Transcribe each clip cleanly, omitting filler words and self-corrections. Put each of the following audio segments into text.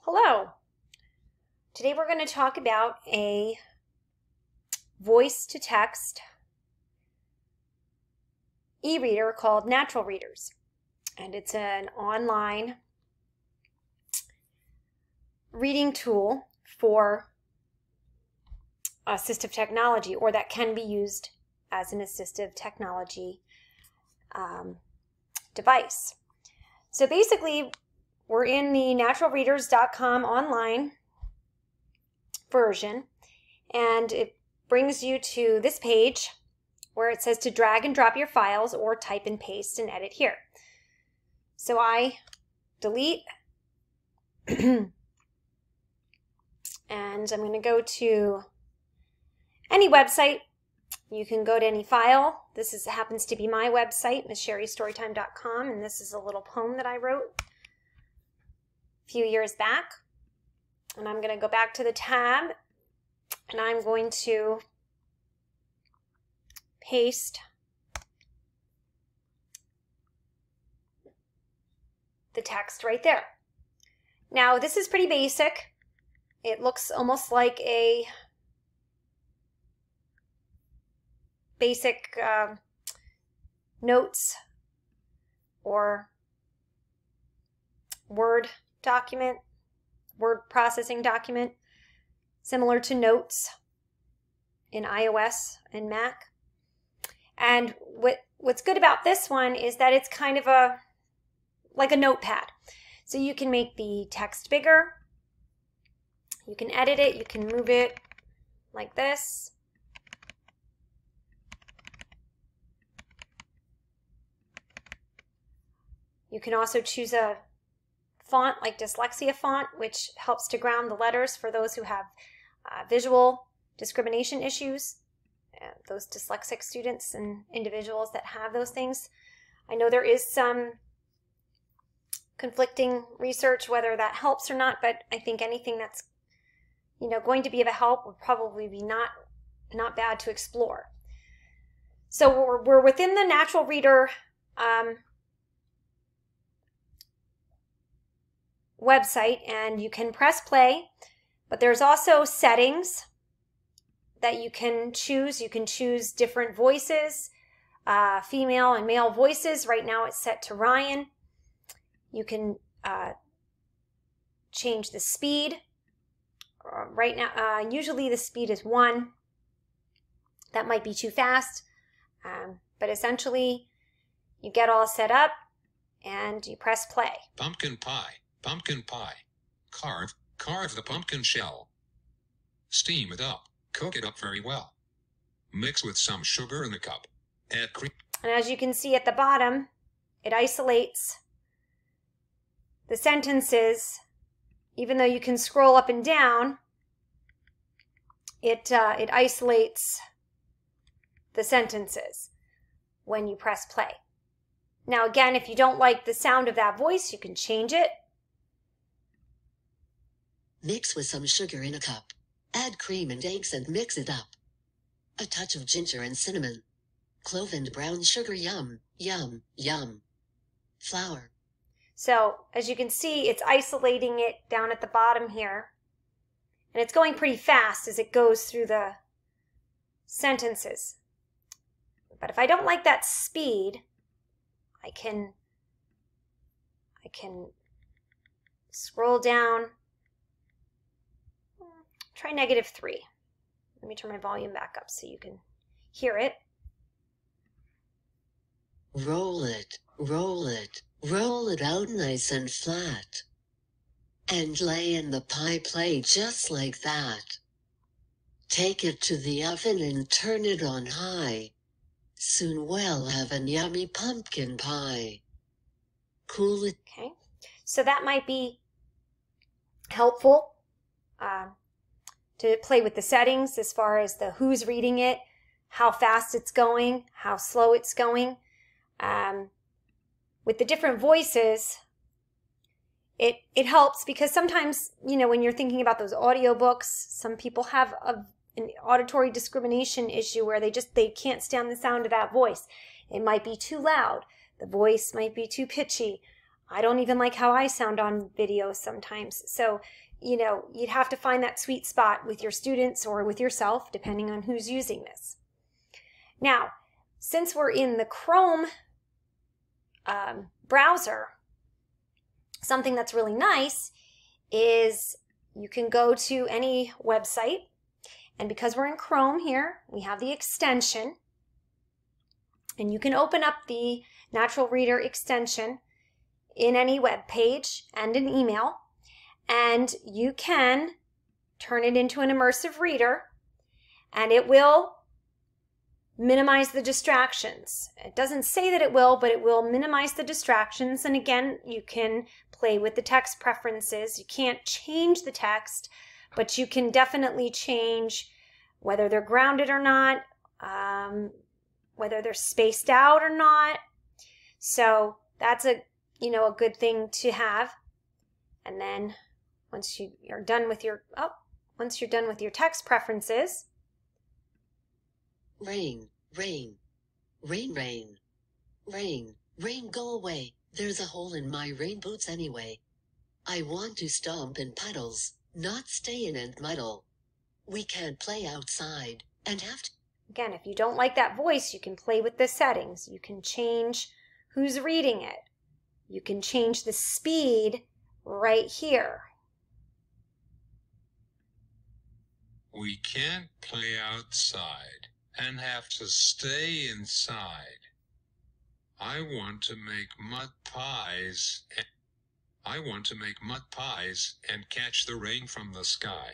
Hello. Today we're going to talk about a voice-to-text e-reader called Natural Readers. And it's an online reading tool for assistive technology, or that can be used as an assistive technology device. So basically, we're in the naturalreaders.com online version, and it brings you to this page where it says to drag and drop your files or type and paste and edit here. So I delete and I'm going to go to any website. You can go to any file. This happens to be my website, MissSherryStorytime.com, and this is a little poem that I wrote a few years back. And I'm going to go back to the tab, and I'm going to paste the text right there. Now, this is pretty basic. It looks almost like a basic notes or Word document, word processing document, similar to Notes in iOS and Mac. And what's good about this one is that it's kind of like a notepad. So you can make the text bigger, you can edit it, you can move it like this. You can also choose a font like dyslexia font, which helps to ground the letters for those who have visual discrimination issues, those dyslexic students and individuals that have those things. I know there is some conflicting research whether that helps or not, but I think anything that's going to be of a help would probably be not bad to explore. So we're within the Natural Reader website, and you can press play, but there's also settings that you can choose. You can choose different voices, female and male voices. Right now it's set to Ryan. You can change the speed. Right now, usually the speed is 1. That might be too fast, but essentially you get all set up and you press play. Pumpkin pie. Pumpkin pie. Carve the pumpkin shell. Steam it up. Cook it up very well. Mix with some sugar in a cup. Add cream. And as you can see at the bottom, it isolates the sentences. Even though you can scroll up and down, it isolates the sentences when you press play. Now again, if you don't like the sound of that voice, you can change it. Mix with some sugar in a cup. Add cream and eggs and mix it up. A touch of ginger and cinnamon. Clove and brown sugar, yum, yum, yum. Flour. So as you can see, it's isolating it down at the bottom here. And it's going pretty fast as it goes through the sentences. But if I don't like that speed, I can scroll down. Try -3. Let me turn my volume back up so you can hear it. Roll it, roll it, roll it out nice and flat. And lay in the pie plate just like that. Take it to the oven and turn it on high. Soon we'll have a yummy pumpkin pie. Cool it. Okay, so that might be helpful to play with the settings as far as who's reading it, how fast it's going, how slow it's going. With the different voices, it helps because sometimes, when you're thinking about those audiobooks, some people have an auditory discrimination issue where they can't stand the sound of that voice. It might be too loud. The voice might be too pitchy. I don't even like how I sound on video sometimes. So, you know, you'd have to find that sweet spot with your students or with yourself, depending on who's using this. Now, since we're in the Chrome browser, something that's really nice is you can go to any website, and because we're in Chrome here, we have the extension, and you can open up the Natural Reader extension in any web page and an email, and you can turn it into an immersive reader, and it will minimize the distractions. It doesn't say that it will, but it will minimize the distractions. And again, you can play with the text preferences. You can't change the text, but you can definitely change whether they're grounded or not, whether they're spaced out or not. So that's a good thing to have. And then once you're done with your text preferences, rain, rain, rain, rain, rain, rain, go away. There's a hole in my rain boots anyway. I want to stomp in puddles, not stay in and muddle. We can't play outside and have to. Again, if you don't like that voice, you can play with the settings. You can change who's reading it. You can change the speed right here. We can't play outside and have to stay inside. I want to make mud pies. I want to make mud pies and catch the rain from the sky.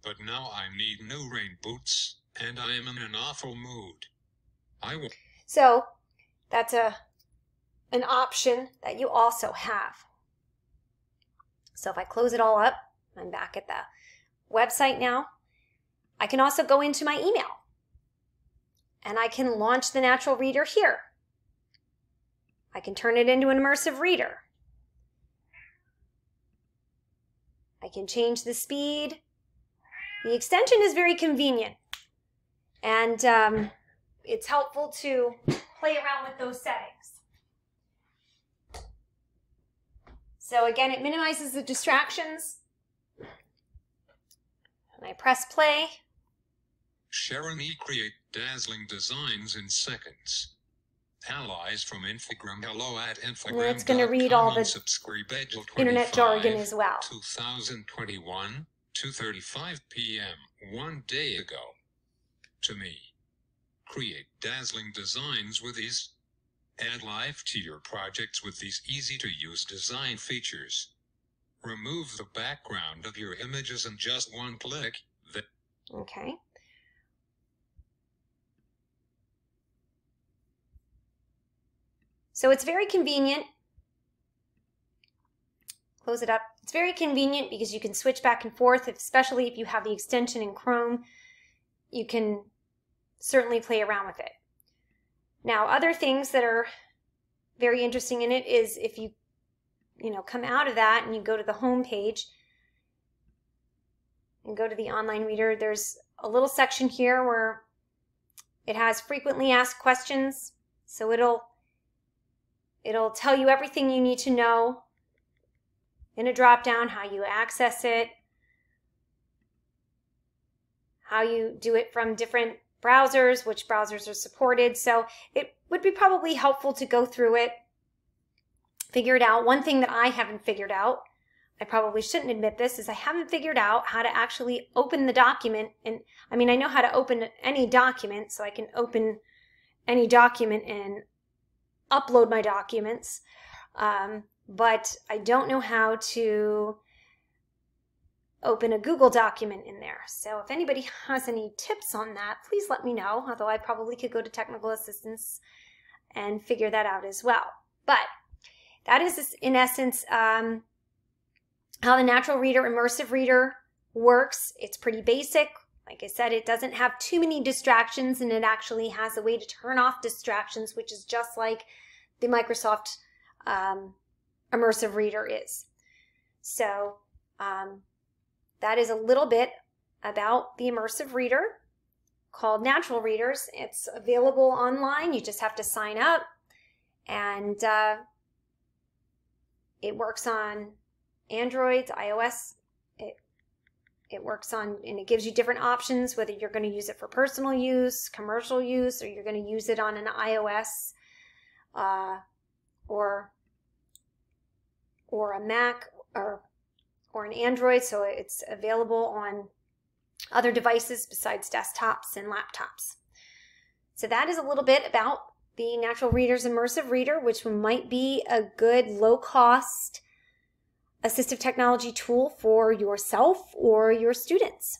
But now I need new rain boots, and I am in an awful mood. So that's an option that you also have. So if I close it all up, I'm back at the website now. I can also go into my email, and I can launch the Natural Reader here. I can turn it into an immersive reader. I can change the speed. The extension is very convenient, and it's helpful to play around with those settings. So again, it minimizes the distractions. And I press play. Sharon E. create dazzling designs in seconds. Allies from Infogram. Hello at Infogram. And it's going to read all the internet jargon as well. 2021, 2:35 p.m. 1 day ago. To me. Create dazzling designs with ease. Add life to your projects with these easy-to-use design features. Remove the background of your images in just one click. Okay. So it's very convenient. Close it up. It's very convenient because you can switch back and forth, especially if you have the extension in Chrome. You can certainly play around with it. Now, other things that are very interesting in it is if you come out of that and you go to the home page and go to the online reader, there's a little section here where it has frequently asked questions. So it'll tell you everything you need to know in a drop-down, how you access it, how you do it from different browsers, which browsers are supported. So it would be probably helpful to go through it, figure it out. One thing that I haven't figured out, I probably shouldn't admit this, is I haven't figured out how to actually open the document. And I mean, I know how to open any document, so I can open any document and upload my documents, but I don't know how to open a Google document in there. So if anybody has any tips on that, please let me know, although I probably could go to technical assistance and figure that out as well. But that is, in essence, how the Natural Reader Immersive Reader works. It's pretty basic. Like I said, it doesn't have too many distractions, and it actually has a way to turn off distractions, which is just like the Microsoft Immersive Reader is. So that is a little bit about the Immersive Reader called Natural Readers. It's available online. You just have to sign up, and It works on Androids, iOS. It works on, and it gives you different options, whether you're going to use it for personal use, commercial use, or you're going to use it on an iOS or a Mac or an Android. So it's available on other devices besides desktops and laptops. So that is a little bit about the Natural Reader's Immersive Reader, which might be a good low-cost assistive technology tool for yourself or your students.